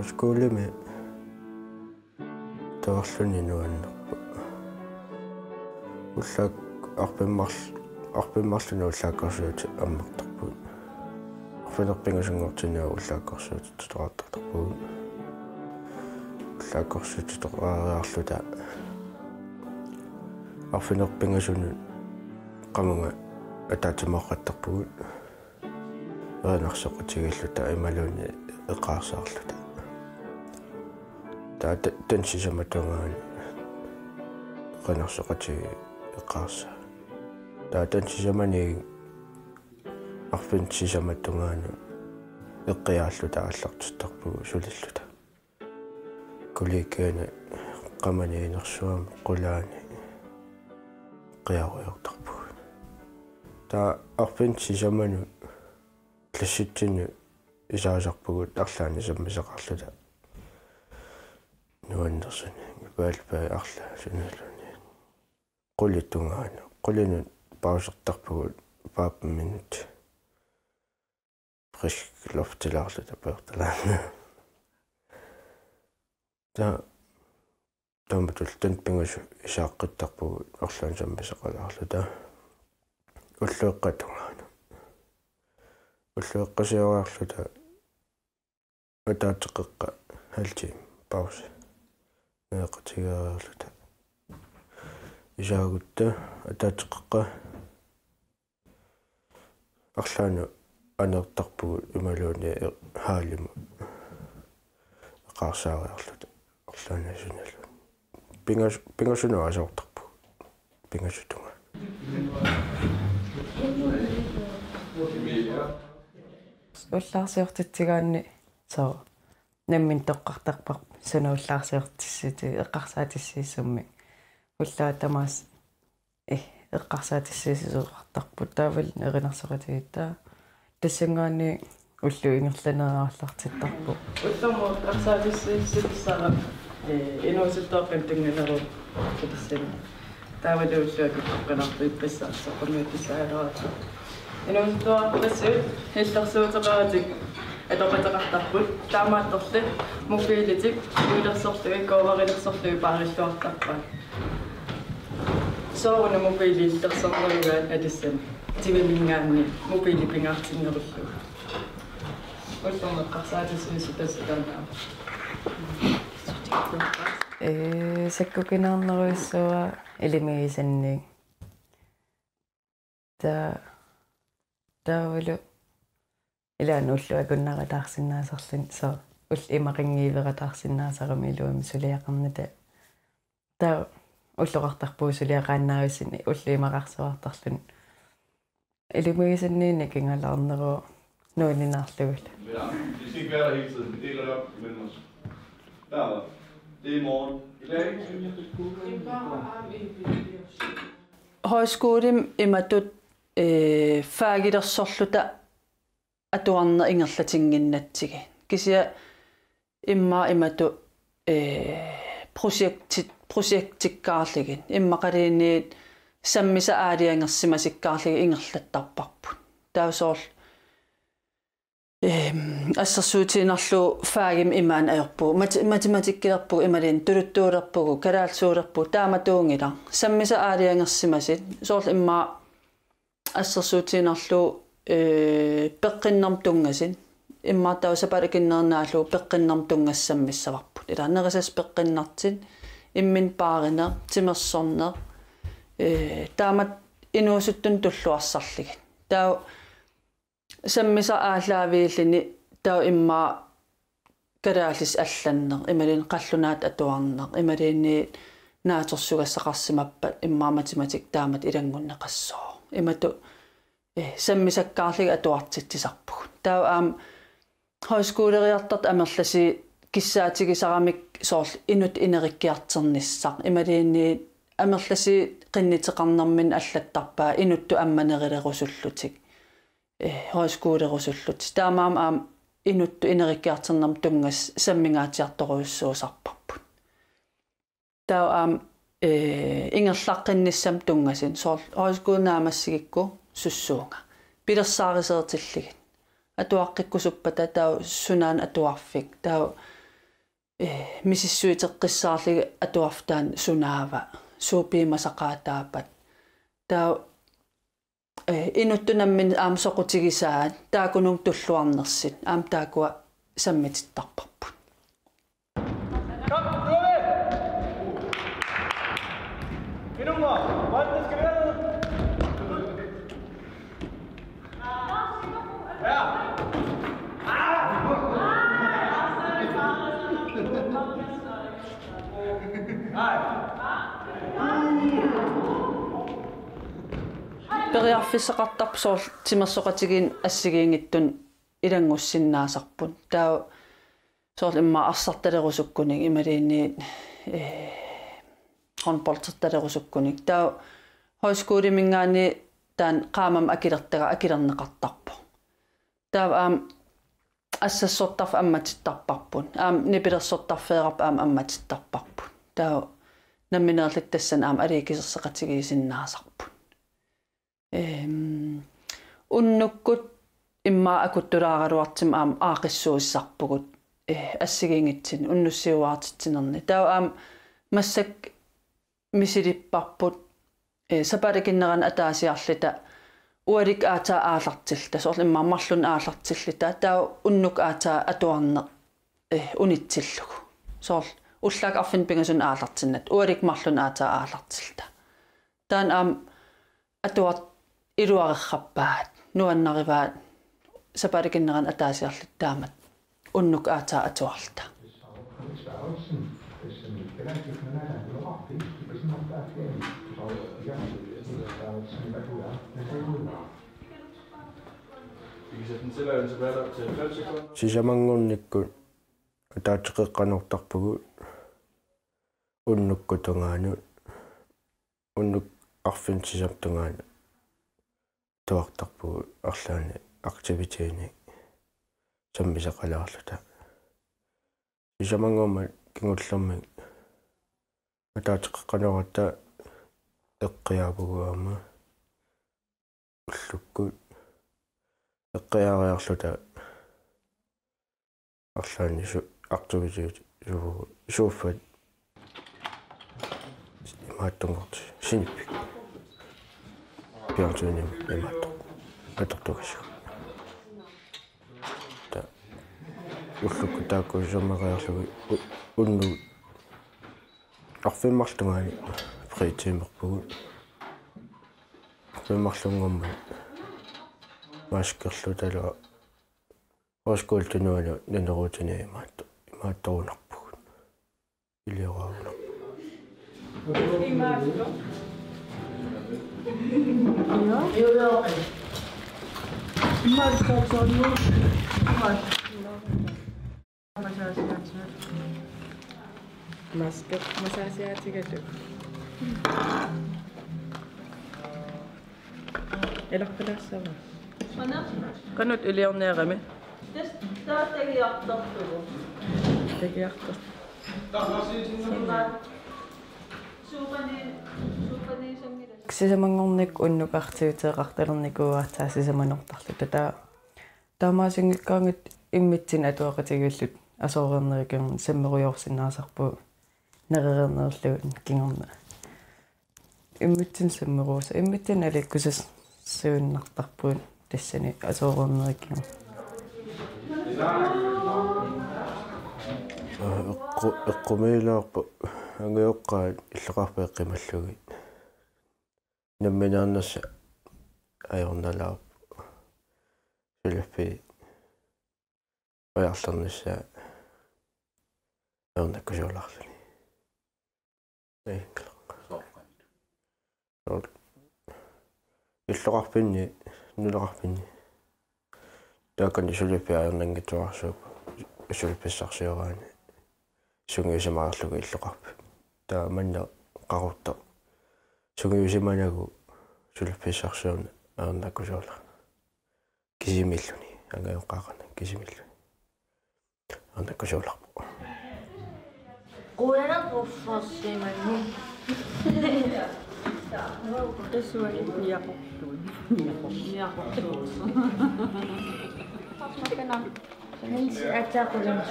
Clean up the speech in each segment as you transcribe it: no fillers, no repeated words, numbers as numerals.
højskolemi toorluni nuannerpu ullak arpimmarluni ullaakkarsuuti ammartarpuut arfinerpingasungortinaa ullaakkarsuuti tutoraartartarpuut ullaakkarsuuti tutoraariarluta arfinerpingasuni qamunga ataatimorrattarpuut erinarsoqatigilluta imaluni eqaarsaarluta taata tansisamatuungaani erinarsoqatigi eqaarsa taatansisamani arfinsisamatuungaani eqqiaalluta аллартустарпугу сулиллута коллегиана qamaniinersuam qulaani qiaruyortarpugu taa arfinsisamanu klassitsinu isaasarpugut арлаани саммисақарлута нуаннерсуни паалпаа арла суналуни qulittungaana qulinu pausертарпугут 15 минут frisk luft tilaarluta peertalaana ta tamtul pingusu isaaqqittarpugut orlaan sammisaqalaarluta ullueqqatungaana ullueqqasiuarluta ataateqeqqa halti pause neeqatigaarluta isaagutta ataateqeqqa arlaanu anertarpugut imaluuni haalimu eqaarsaariarluta orlaana sunalu pingasunua asortarpu pingasutunga уллаарсиортитсигаанни соо наммин тоққартарпар санауллаарсиортиссити эққарсаатиссииссумми уллаа тамаас эққарсаатиссиисуартарпут таавал эринарсоқатигитта тассангаани уллу ингерланераарлартиттарпу улламо эққарсаатиссииссисара инуусуттоорпан тунгнеру тассани таавал уллуаки тоққанарту иппассаарсоқамиуттисаараата инуусуттоорпассут хиллерсуутеқаратик атоқатеқартарпут таамаатторли мобилитик уилерсорлуи кооварилерсорлуи паариллуартарпаа соорна мобилииллерсорлугаат атассани тивимингаанни мобили пингаартингеруллу уллумеққарсаатиссуисутассатаанаа саккукинаарнеруиссуа илимигисанни таавалу илаан уллуакуннаратаарсинаасарлин соо ул имақингиивератаарсинаасарами илуами сулиақарната таа уллоқартарпуу сулиақааннаависсини уллу имақарсуартарлун илимигисанниини кингалаарнеру нуининнаарлугул Det skal ikke være der hele tiden. Vi deler det op mellem os. Der. Det er i morgen. I dag. Højskole imatut faagilersorluta atuarner ingerlatinginnatsigi. Kisia imatu projektikkaarligin. Immaqaliiniit sammisa aaliangersimasikkaarligi ingerlattarparput. Tausoorl ассерсуутиинерлу фаагим имаан аёрпу математиккилерпу ималин тулуттууlerpugu калаалсуулерпу тааматуунгила саммиса аалиангерсимасит соорл имма ассерсуутиинерлу пеққиннерм тунгасин иммаатау сапалакиннернаалу пеққиннерм тунгассаммиссаварпут илаанерисас пеққиннартит иммин пааринер тимерсорнер таамат инуусуттун туллуарсарлигит таа саммиса аалаавииллини таа имма калаалис алланнер ималин қаллунаат атуарнер ималиинни нааторсугассақарсимаппат имма математик таамат илангуннеқассоо имату саммисаккаарлига атуартитсисарпуг таа аам højskoleриартарт амерласи киссаатигисарамик соорл инут инериккиартерниссақ ималиинни амерласи қиннитеқарнэрмин аллаттарпаа инутту амманерилерусуллутик højskolerusullut taamaam aam inuttu inerikiarternam tungas sammingaatiartoruissuusarparput taa aam ingerlaqqinissam tungasin soorl højskolenaamassigiku sussuunga pilersaariseertilligit atuaqqikkusuppata taa sunaan atuarfik taa мисиссуитеққиссаарлига атуарфтаан сунаава суупиимасақаатаапат таа инуттунаммин аамсоқутигисаат таакунун туллуарнерсит аам таакуа саммититтарпарпут периарфиссеқартарп соор тимерсоқатигин ассигиингиттун илангуссиннаасарпут таа соор имма арсарталерусуккуник ималиинниит хонполтерталерусуккуник таа хойскуулимингаани таан qaamam акилернеқартарпо таа аам ассассортарф амматиттарпарпут аам нипилерсортарфеерап аам амматиттарпарпут таа намминерлит тассан аам алиикисерсеқатигисиннаасарпут уннуккут имма акуттулаагалуартим аам аақиссуиссарпугут ассигиингитсин уннуссиуаартитсинерни таа аам массак мисилиппарпут сапаликиннеран атаасиарлита уалик аатаа аалартилта соор имма марлун аалартиллита таа уннук аатаа атуарне унитсиллугу соор уллаак арфин пингасун аалартиннат уалик марлун аатаа аалартилта таан аам атуар илуарерраппаат нуаннариваат сапаликиннеран атаасиарлит таамат уннук аатаа атуарлта сисамангорникку таатеқеққанортарпугу уннуккутунгаanu уннук арфин сисаптунгаanu туартарпугу арлаани активитиини саммисақалаарлута сисамангорма кингуллэрми таатеқеққанората эққиаапугуама уллукку эққиаариарлута арлаани активитиит шуффат имааттунгорт синиппик пиартуним имаатто атортугасу та уллукку таакку соммариарлуги унну арфиммарлунгаани притимерпугу арфиммарлунгорма маскерлутала оскуултунуала нанерутини имаатторунарпугу илиораагунар Maske masaasiaatigallu elaqqilassava ana qanut iliorneerami taatagiartartugu tagiartar сисамангорник уннукартиутерарталерникууаатаа сисаманортарлута таамаасингиккаангит иммитсин атуақатигиуллут асоорернерикерн саммеруйорсинаасарпу нерернерлугун кингерна иммитсин саммерууса иммитсин аликкусас сууннартарпуун тассани асоорернерикер эққумилаарпу ангиоққаат иллеқарпа эққималлуги намминаарнерса аёрналаар филиппи аярлернissaа аёрнаккусууларлуни иллеқарпинни нулеқарпинни тааккани филиппи аёрнангитуарсууп филипписсарсиораани сунгиусимаарлугу иллеқарпи таа манна қарутта сунгиусиманагу филипписсарсиорна аёрнаккусуулар кисимиллуни ангаёққаақана кисимиллуни аёрнаккусууларпу Qulana quffassimanni тассуани яқортуун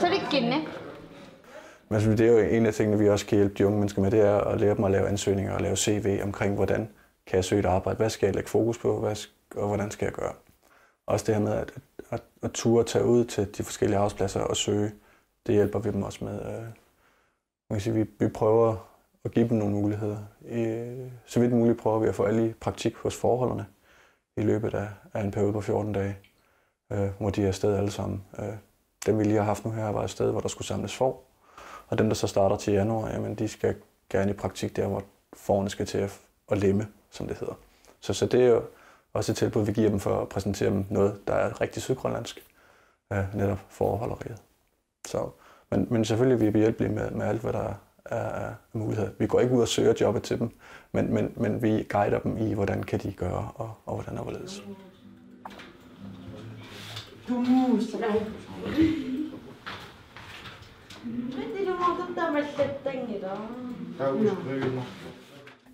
Sarikkinne Altså, det er jo en af tingene, vi også kan hjælpe de unge mennesker med, det er at lære dem at lave ansøgninger og lave CV omkring, hvordan kan jeg søge et arbejde, hvad skal jeg lægge fokus på, og hvordan skal jeg gøre. Også det her med at ture tage ud til de forskellige arbejdspladser og søge, det hjælper vi dem også med. Man kan sige, vi prøver at give dem nogle muligheder. Så vidt muligt prøver vi at få alle i praktik hos forholdene i løbet af en periode på 14 dage, hvor de er afsted alle sammen. Dem vi lige har haft nu her var et sted, hvor der skulle samles får. Og dem, der så starter til januar, jamen, de skal gerne i praktik der, hvor fårene skal til at lemme, som det hedder. Så det er jo også et tilbud, vi giver dem for at præsentere dem noget, der er rigtig sydgrønlandsk, netop forholderiet. Men selvfølgelig vi er behjælpelige med alt, hvad der er muligheder. Vi går ikke ud og søger jobbet til dem, men vi guider dem i, hvordan kan de gøre, og hvordan er hvorledes. Du mus.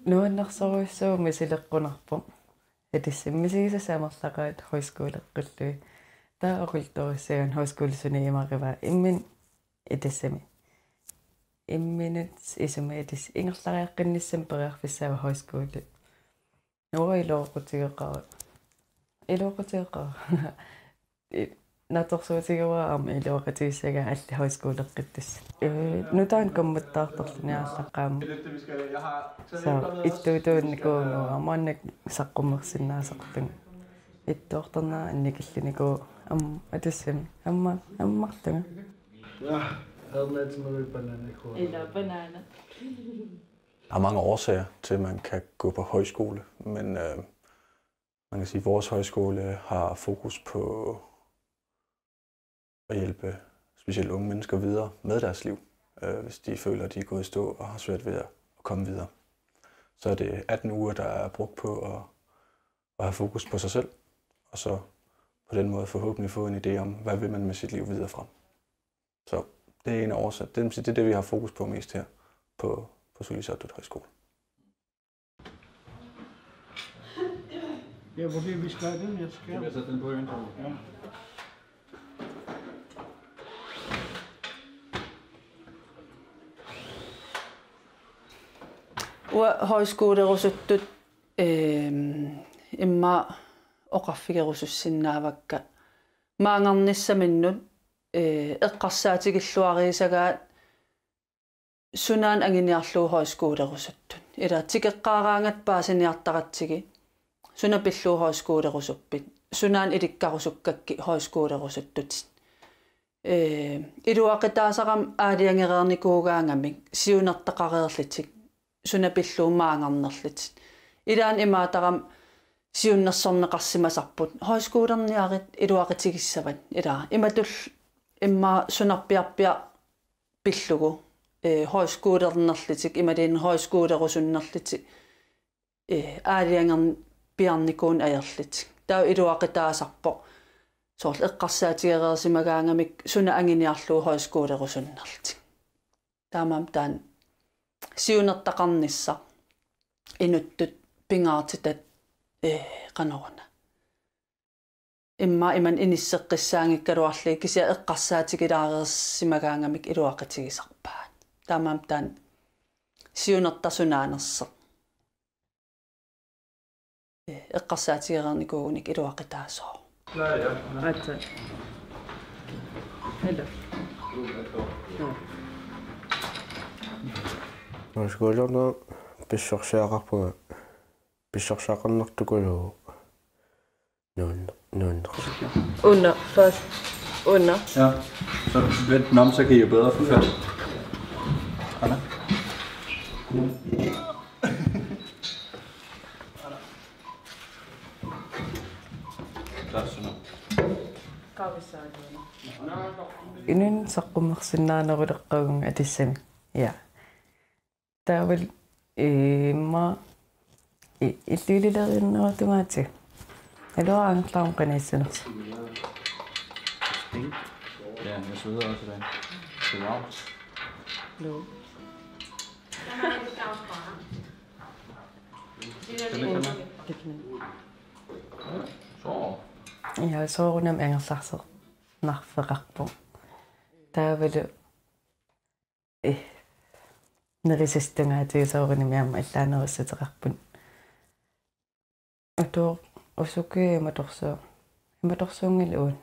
нуаннэрсоруйссуу мисилеққунарпо атиссаммисигисасаамерлақаат хойскуулеққуллуи таа оқулторуссаган хойскуулсуниимарива иммин итассами имминут исумаатис ингерлариаққинниссам периарфиссаава хойскуулу нуаилооқутигеқара илооқутигеқара наторсуутигуаама илооқатигиссага алли хойскуулеққиттас нутаан коммуттаарторлуниарлаққаама са иттуутуунникуунгу амааннак саққуммерсиннаасарлун иттуорторнаа анникиллуникуу атассами аммарлуга Banana. Der er mange årsager til, at man kan gå på højskole, men man kan sige, at vores højskole har fokus på at hjælpe specielt unge mennesker videre med deres liv, hvis de føler, at de er gået i stå og har svært ved at komme videre. Så er det 18 uger, der er brugt på at have fokus på sig selv, og så på den måde forhåbentlig få en idé om, hvad vil man med sit liv videre fra. Så det er en af årsagerne. Det er det, vi har fokus på mest her på Sulisartut Højskole. Ja, hvor vil vi skal den? Jeg skal. Jeg sætter den på igen. Ja. Højskolerusuttut imma oqarfigerusussinnaavakka maangarnissaminnut eqqarsaatigiluariisagaat sunaan anginiarluu højskolerusuttut ila tikeqqaaraangat paasiniartaqatsigi sunapilluu højskolerusuppit sunaan ilikkarusukkakki højskolerusuttut iluaqitaasaqam aaliangereernikuugaangamik siunertaqareerlitik sunapilluu maangarnerlit ilaan imaataram siunnersorneqarsimasarput højskolerniarit iluaqitigissavat ila imatul imma sunarpiarpia pillugu højskolernerlitik imalin højskolerusunnerlitik aaliangern piarnikuun ajerlit taa iluaqitaasarpo soorl eqqarsaatigereersimagaangamik suna anginiarluu højskolerusunnerlitik taamam taan siunertaqarnissa inuttut pingaartitat qanoruna imma iman inisseqqissaangikkaluarli kisia eqqarsaatigilaariерsimagaangamik iluaqatigisarpaat taamam taan siunertasunaanersa eqqarsaatigereernikuunik iluaqitaasoo атса хело Skålerne pissarsiaqarpuga pissarsaaqarnertukulu nogen. Under først under Ja, så vent den om, så kan I jo bedre få fat. Anna. Der er sådan noget. inun saqqummersinnaaneruleqqagun atissami ja taaval imma illililerinneratugaati aluaangerlarum qanaissunersi Ja, jeg sveder også i dag. Det er varmt. lo Så. ja soorunam angerlarser narfeqarpo taavalu nerisistungaatiusaurinimiamma illaanerussatеқарпут атоо усукки иматорсуунгилуун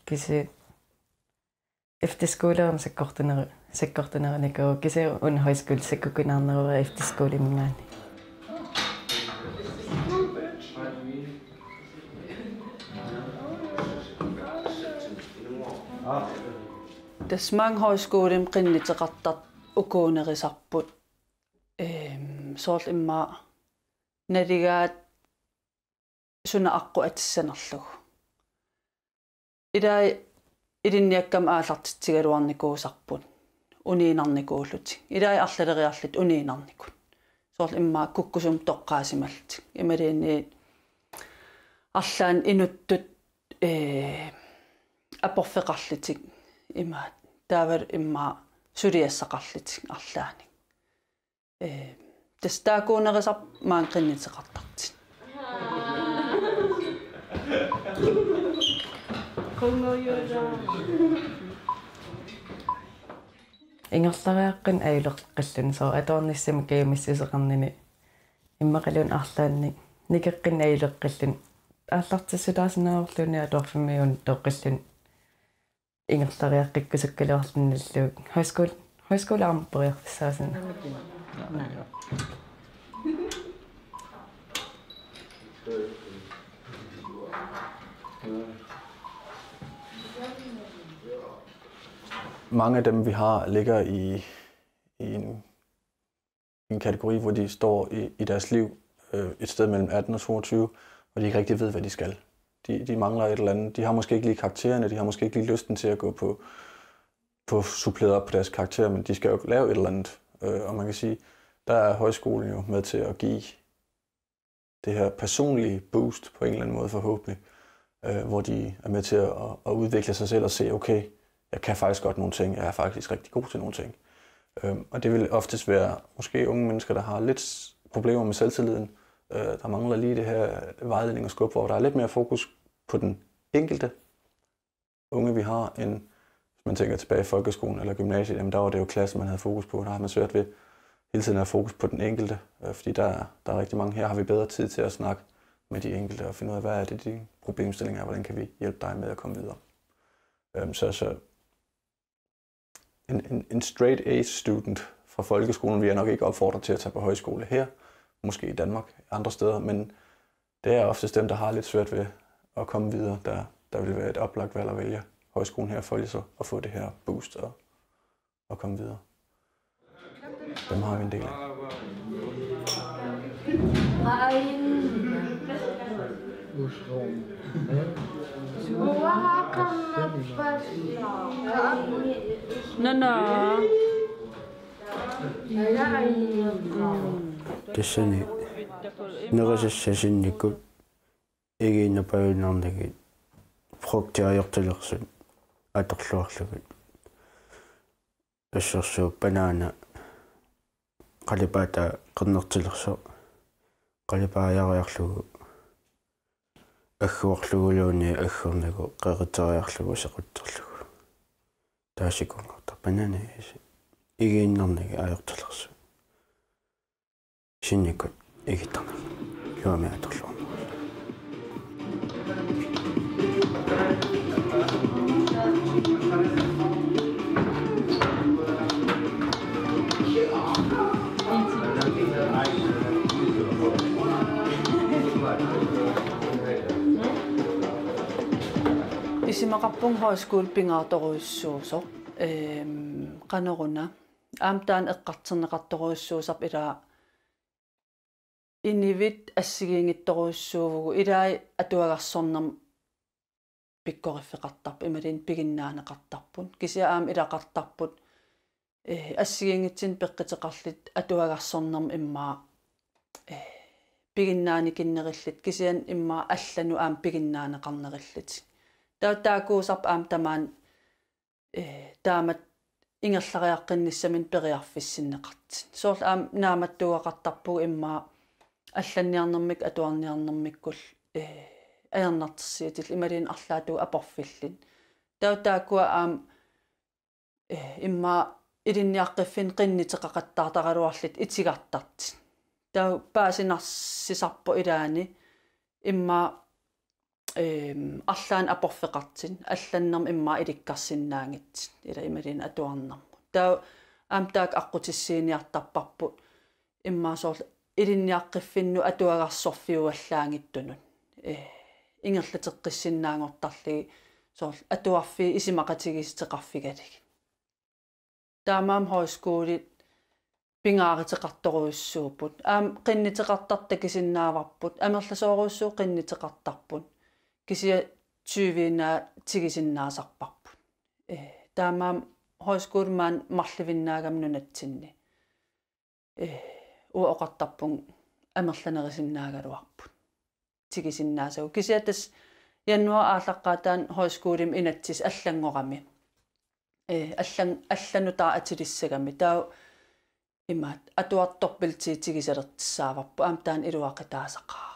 киси efterskolerum sakkortunernikuu kisi un high school sakkukinarnerua efterskolemingaani Tasmang højskolen qinniteqartart ukuunerisarput soorl imma naligaat suna aqqu atissanerlugu idai idinniakkam aallartitsigaluarnikuusarput uniinarnikuulluti idai arlaleriarlit uniinarnikun soorl imma kukkusum toqqaasimalti imaliinni arlaan inuttut aporfeqarlitik imaat taavar imma suliassaqarlitik arlaani tastaakuunerisar maan qinniteqartarti ингерлариаққин аюлеққиллун соо аторниссами каимиссисеқарнини иммақалун арлаанни никеққин аюлеққиллун ааллартиссулаасинааорлуни аторфимиун тоққиллун ингерлариаққиккусаккалуарлунналлуг high school армаппериартиссаасина Mange af dem, vi har, ligger i en kategori, hvor de står i deres liv et sted mellem 18 og 22, og de ikke rigtig ved, hvad de skal. De mangler et eller andet. De har måske ikke lige karaktererne, de har måske ikke lige lysten til at gå på suppleret op på deres karakterer, men de skal jo lave et eller andet. Og man kan sige, der er højskolen jo med til at give det her personlige boost på en eller anden måde forhåbentlig, hvor de er med til at udvikle sig selv og se, okay, jeg kan faktisk godt nogle ting, jeg er faktisk rigtig god til nogle ting. Og det vil oftest være måske unge mennesker, der har lidt problemer med selvtilliden. Der mangler lige det her vejledning og skub, hvor der er lidt mere fokus på den enkelte unge, vi har, end hvis man tænker tilbage i folkeskolen eller gymnasiet, jamen der var det jo klassen, man havde fokus på. Der har man svært ved hele tiden at have fokus på den enkelte, fordi der er rigtig mange her, har vi bedre tid til at snakke med de enkelte og finde ud af, hvad er det, de problemstillinger er, hvordan kan vi hjælpe dig med at komme videre. Så en straight A student fra folkeskolen vil jeg nok ikke opfordre til at tage på højskole her, måske i Danmark, andre steder, men det er oftest dem, der har lidt svært ved at komme videre, der vil være et oplagt valg at vælge højskolen her for så at få det her boost og komme videre. Dem har vi en del af. Tassani nerasassasinnikut igiinapayunarnagit fruktiajortalersut atorluarlugut assersuup banana qalipata qernertilerso qalipaajaariarlugu аггуарлугулууни аггорнагу qeqitariarlugu sequtterlugu taasikunngorta banana igiinnarnagi ajortalersu sinnikut igittarnagi luami atorluarma Isimaqarpung high school pingaartoruissuusoq qaneruna aamtaan eqqarterneqartoruissuusarp ila inivit assigiingittoruissuuvugu ilai atuagarsornam pikkoriffiqartarp imalin piginnaaneqartarpun kisia aam ilaqartarput assigiingitsin peqqiteqarlit atuagarsornam immaa piginnaanikinnerillit kisian immaa allanu aam piginnaaneqarnerillit taakuusarp aam tamaan taamat ingerlariaqqinnissamin periarfissinneqartin soorl aam naamattuaqartarpugu immaa алланниарнэрмик атуарниарнэрмиккул аернартэрсиатил ималин арлаату апорфиллин таутаакуа аам имма idinniaqqiffin qinniteqaqattaartaqaluarlit itigartartin tau paasinarssisarpo ilaani imma аллаан апорфеқартин алланнерм имма иликкарсиннаангит ила ималин атуарнарму таа амтаак аққутиссииниартарпарпут иммаасоор илинниаққиффинну атуагарсорфиуаллаангиттунут ингерлатеққиссиннаангортарлиги соор атуарфи исимақатигистеқарфигалиг таамаам хойскуулит пингааритеқарторуйуссууппут қиннитеқартартакисиннааварпут амерласооруйуссуу қиннитеқартарпут кисия 20-на тигисиннаасарпарпут таамаам хойскуулмаан марливиннаагамнунатсинни уоқартарпун амерланерисиннаагалуарпут тигисиннаасагу кисиатас януа ааллаққаатаан хойскуулим инатсис аллангорами алланутаа атилиссагами таа имаат атуарторпилти тигисалертиссааварпу аамтаан илуақитаасақаа